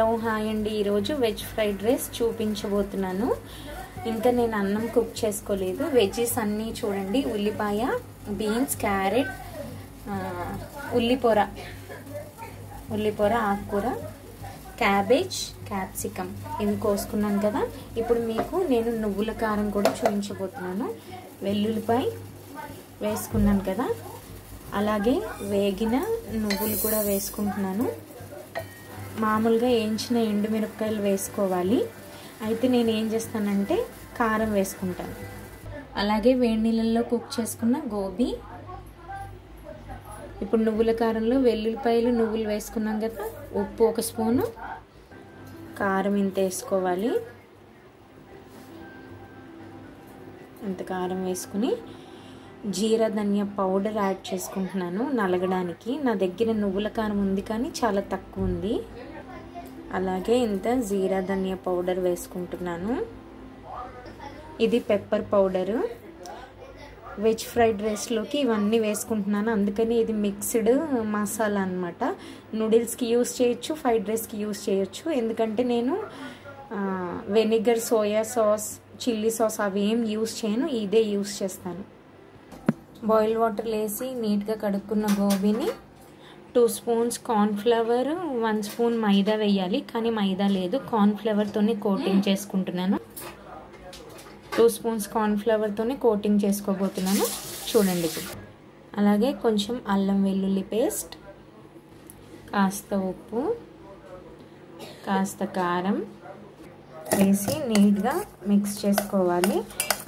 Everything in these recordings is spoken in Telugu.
హాయ్ అండి, ఈరోజు వెజ్ ఫ్రైడ్ రైస్ చూపించబోతున్నాను. ఇంకా నేను అన్నం కుక్ చేసుకోలేదు. వెజ్జెస్ అన్నీ చూడండి, ఉల్లిపాయ, బీన్స్, క్యారెట్, ఉల్లిపొర, ఆకుకూర, క్యాబేజ్, క్యాప్సికమ్ ఇవి కోసుకున్నాను కదా. ఇప్పుడు మీకు నేను నువ్వుల కారం కూడా చూపించబోతున్నాను. వెల్లుల్లిపాయ వేసుకున్నాను కదా, అలాగే వేగిన నువ్వులు కూడా వేసుకుంటున్నాను. మామూలుగా వేయించిన ఎండుమిరపకాయలు వేసుకోవాలి. అయితే నేను ఏం చేస్తానంటే కారం వేసుకుంటాను. అలాగే వేడి నీళ్ళల్లో కుక్ చేసుకున్న గోబీ. ఇప్పుడు నువ్వుల కారంలో వెల్లుల్లిపాయలు, నువ్వులు వేసుకున్నాం కదా. ఉప్పు 1 స్పూను, కారం ఇంత వేసుకోవాలి. ఇంత కారం వేసుకుని జీరా ధనియా పౌడర్ యాడ్ చేసుకుంటున్నాను నలగడానికి. నా దగ్గర నువ్వుల కారం ఉంది కానీ చాలా తక్కువ ఉంది. అలాగే ఇంత జీరా ధనియా పౌడర్ వేసుకుంటున్నాను. ఇది పెప్పర్ పౌడరు. వెజ్ ఫ్రైడ్ రైస్లోకి ఇవన్నీ వేసుకుంటున్నాను, అందుకని ఇది మిక్స్డ్ మసాలా అన్నమాట. నూడిల్స్కి యూస్ చేయొచ్చు, ఫ్రైడ్ రైస్కి యూస్ చేయొచ్చు. ఎందుకంటే నేను vinegar, soya sauce, chilli sauce అవి ఏం యూస్ చేయను, ఇదే యూస్ చేస్తాను. బాయిల్ వాటర్ వేసి నీట్గా కడుక్కున్న గోబీని 2 స్పూన్స్ కార్న్ఫ్లవర్, 1 స్పూన్ మైదా వేయాలి. కానీ మైదా లేదు, కార్న్ఫ్లవర్తోనే కోటింగ్ చేసుకుంటున్నాను. 2 స్పూన్స్ కార్న్ఫ్లవర్తోనే కోటింగ్ చేసుకోబోతున్నాను. చూడండి ఇప్పుడు. అలాగే కొంచెం అల్లం వెల్లుల్లి పేస్ట్, కాస్త ఉప్పు, కాస్త కారం వేసి నీట్గా మిక్స్ చేసుకోవాలి.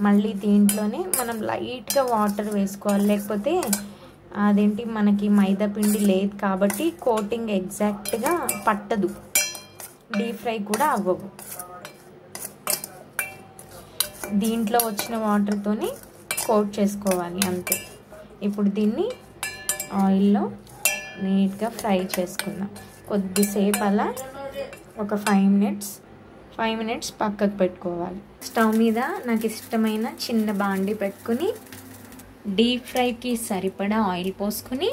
మళ్ళీ దీంట్లోనే మనం లైట్గా వాటర్ వేసుకోవాలి, లేకపోతే అదేంటి మనకి మైదా పిండి లేదు కాబట్టి కోటింగ్ ఎగ్జాక్ట్గా పట్టదు, డీప్ ఫ్రై కూడా అవ్వవు. దీంట్లో వచ్చిన వాటర్తోని కోట్ చేసుకోవాలి అంతే. ఇప్పుడు దీన్ని ఆయిల్లో నీట్గా ఫ్రై చేసుకుందాం. కొద్దిసేపు అలా ఒక 5 మినిట్స్ పక్కకు పెట్టుకోవాలి. స్టవ్ మీద నాకు ఇష్టమైన చిన్న బాండి పెట్టుకుని డీప్ ఫ్రైకి సరిపడా ఆయిల్ పోసుకుని,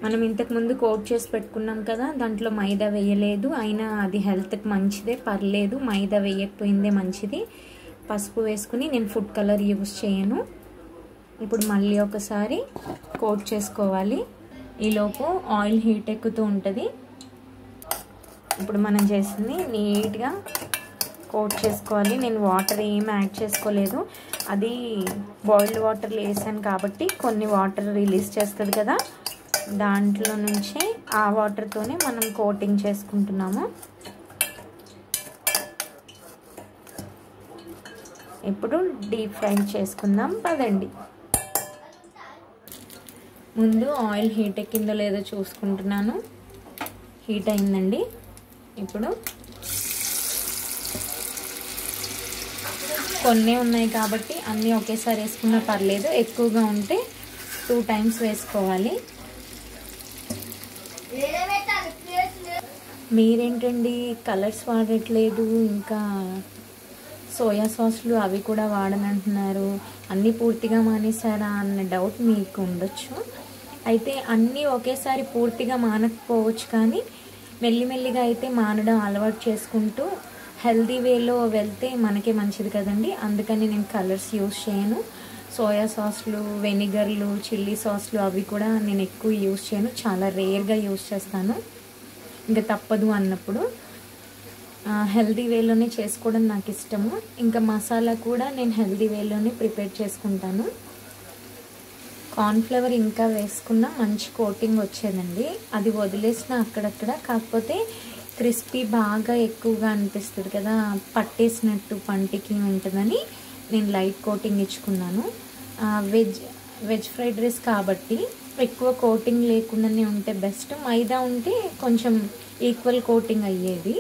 మనం ఇంతకుముందు కోట్ చేసి పెట్టుకున్నాం కదా, దాంట్లో మైదా వేయలేదు. అయినా అది హెల్త్కి మంచిదే, పర్లేదు, మైదా వేయకపోయిందే మంచిది. పసుపు వేసుకుని, నేను ఫుడ్ కలర్ యూస్ చేయను. ఇప్పుడు మళ్ళీ ఒకసారి కోట్ చేసుకోవాలి. ఈలోపు ఆయిల్ హీట్ ఎక్కుతూ ఉంటుంది. ఇప్పుడు మనం చేసింది నీట్గా కోట్ చేసుకోవాలి. నేను వాటర్ ఏం యాడ్ చేసుకోలేదు, అది బాయిల్డ్ వాటర్లో వేసాను కాబట్టి కొన్ని వాటర్ రిలీజ్ చేస్తుంది కదా, దాంట్లో నుంచి ఆ వాటర్తోనే మనం కోటింగ్ చేసుకుంటున్నాము. ఇప్పుడు డీప్ ఫ్రై చేసుకుందాం పదండి. ముందు ఆయిల్ హీట్ ఎక్కిందో లేదో చూసుకుంటున్నాను. హీట్ అయిందండి. ఇప్పుడు కొన్ని ఉన్నాయి కాబట్టి అన్నీ ఒకేసారి వేసుకున్నా పర్లేదు, ఎక్కువగా ఉంటే 2 టైమ్స్ వేసుకోవాలి. మీరేంటండి కలర్స్ వాడట్లేదు, ఇంకా సోయా సాస్లు అవి కూడా వాడనంటున్నారు, అన్నీ పూర్తిగా మానేశారా అన్న డౌట్ మీకు ఉండొచ్చు. అయితే అన్నీ ఒకేసారి పూర్తిగా మానకపోవచ్చు, కానీ మెల్లిమెల్లిగా అయితే మానడం అలవాటు చేసుకుంటూ హెల్దీ వేలో వెళ్తే మనకే మంచిది కదండి. అందుకని నేను కలర్స్ యూస్ చేయను. సోయా సాస్లు, వెనిగర్లు, చిల్లీ సాస్లు అవి కూడా నేను ఎక్కువ యూస్ చేయను, చాలా రేర్గా యూస్ చేస్తాను. ఇంకా తప్పదు అన్నప్పుడు హెల్దీ వేలోనే చేసుకోవడం నాకు ఇష్టము. ఇంకా మసాలా కూడా నేను హెల్దీ వేలోనే ప్రిపేర్ చేసుకుంటాను. కార్న్ఫ్లవర్ ఇంకా వేసుకున్న మంచి కోటింగ్ వచ్చేదండి, అది వదిలేసిన అక్కడక్కడ. కాకపోతే క్రిస్పీ బాగా ఎక్కువగా అనిపిస్తుంది కదా, పట్టేసినట్టు పంటికి ఉంటుందని నేను లైట్ కోటింగ్ ఇచ్చుకున్నాను. వెజ్ ఫ్రైడ్ రైస్ కాబట్టి ఎక్కువ కోటింగ్ లేకుండానే ఉంటే బెస్ట్. మైదా ఉంటే కొంచెం ఈక్వల్ కోటింగ్ అయ్యేది,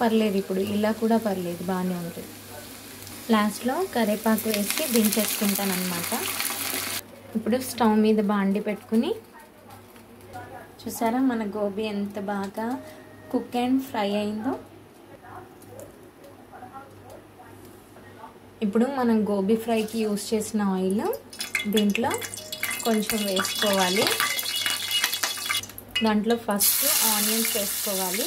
పర్లేదు. ఇప్పుడు ఇలా కూడా పర్లేదు, బాగానే ఉంటుంది. లాస్ట్లో కరివేపాకు వేసి దించేసుకుంటాను అన్నమాట. ఇప్పుడు స్టవ్ మీద బాండి పెట్టుకుని, చూసారా మన గోబీ ఎంత బాగా కుక్ అండ్ ఫ్రై అయిందో. ఇప్పుడు మనం గోబీ ఫ్రైకి యూస్ చేసిన ఆయిల్ దీంట్లో కొంచెం వేసుకోవాలి. దాంట్లో ఫస్ట్ ఆనియన్స్ వేసుకోవాలి.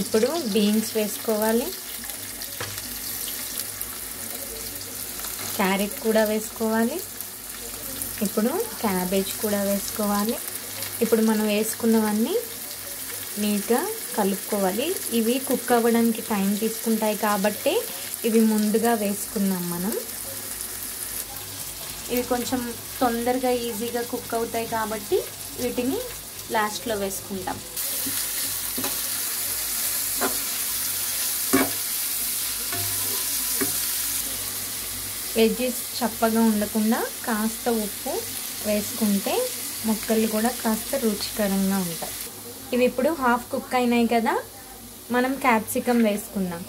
ఇప్పుడు బీన్స్ వేసుకోవాలి, క్యారెట్ కూడా వేసుకోవాలి, ఇప్పుడు క్యాబేజ్ కూడా వేసుకోవాలి. ఇప్పుడు మనం వేసుకున్నవన్నీ నీట్గా కలుపుకోవాలి. ఇవి కుక్ అవ్వడానికి టైం తీసుకుంటాయి కాబట్టి ఇవి ముందుగా వేసుకున్నాం మనం. ఇవి కొంచెం తొందరగా ఈజీగా కుక్ అవుతాయి కాబట్టి వీటిని లాస్ట్లో వేసుకుంటాం. వెజ్జెస్ చప్పగా ఉండకుండా కాస్త ఉప్పు వేసుకుంటే ముక్కలు కూడా కాస్త రుచికరంగా ఉంటాయి. ఇవి ఇప్పుడు హాఫ్ కుక్ అయినాయి కదా, మనం క్యాప్సికమ్ వేసుకుందాం.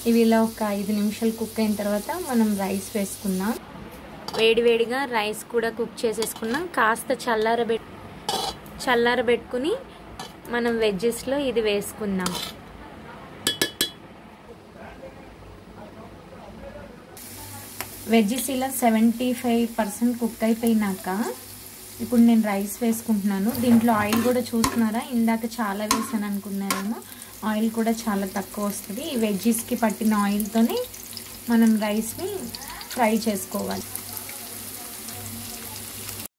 ఇవి ఇలా ఒక 5 నిమిషాలు కుక్ అయిన తర్వాత మనం రైస్ వేసుకుందాం. వేడివేడిగా రైస్ కూడా కుక్ చేసేసుకున్నాం. కాస్త చల్లారబెట్టుకుని మనం వెజ్జెస్లో ఇది వేసుకుందాం. వెజ్జెస్ ఇలా 75% కుక్ అయిపోయినాక ఇప్పుడు నేను రైస్ వేసుకుంటున్నాను. దీంట్లో ఆయిల్ కూడా చూస్తున్నారా, ఇందాక చాలా వేసాను అనుకున్నారేమో, ఆయిల్ కూడా చాలా తక్కువ వస్తుంది. ఈ వెజ్జెస్కి పట్టిన ఆయిల్తోనే మనం రైస్ని ఫ్రై చేసుకోవాలి.